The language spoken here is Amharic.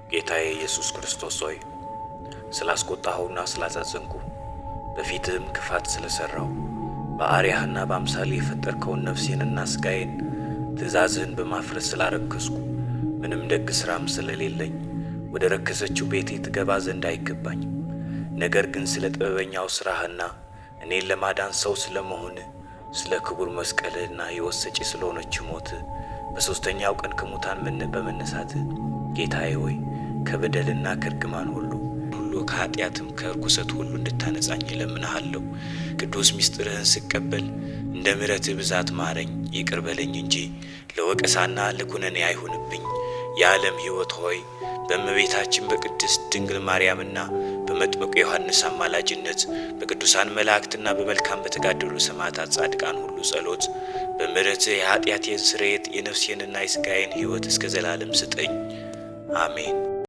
ጌታዬ ኢየሱስ ክርስቶስ ሆይ ስላስቆጣኸውና ስላሳዘንኩ በፊትህም ክፋት ስለሰራው በአርያህና በአምሳሌ የፈጠርከውን ነፍሴንና ሥጋዬን ትእዛዝህን በማፍረስ ስላረከስኩ ምንም ደግ ሥራም ስለሌለኝ ወደ ረከሰችው ቤቴ ትገባ ዘንድ አይገባኝም። ነገር ግን ስለ ጥበበኛው ሥራህና እኔን ለማዳን ሰው ስለመሆንህ ስለ ክቡር መስቀልህና ሕይወት ሰጪ ስለሆነችው ሞትህ በሦስተኛው ቀን ከሙታን በመነሳትህ ጌታዬ ሆይ ከበደልና ከርግማን ሁሉ ከኃጢአትም ከርኩሰት ሁሉ እንድታነጻኝ እለምንሃለሁ። ቅዱስ ምስጢርህን ስቀበል እንደ ምሕረትህ ብዛት ማረኝ፣ ይቅር በለኝ እንጂ ለወቀሳና ለኩነኔ አይሁንብኝ። የዓለም ሕይወት ሆይ በእመቤታችን በቅድስት ድንግል ማርያምና በመጥምቁ ዮሐንስ አማላጅነት በቅዱሳን መላእክትና በመልካም በተጋደሉ ሰማዕታት ጻድቃን ሁሉ ጸሎት በምሕረትህ የኃጢአቴን ስርየት የነፍሴንና የሥጋዬን ሕይወት እስከ ዘላለም ስጠኝ። አሜን።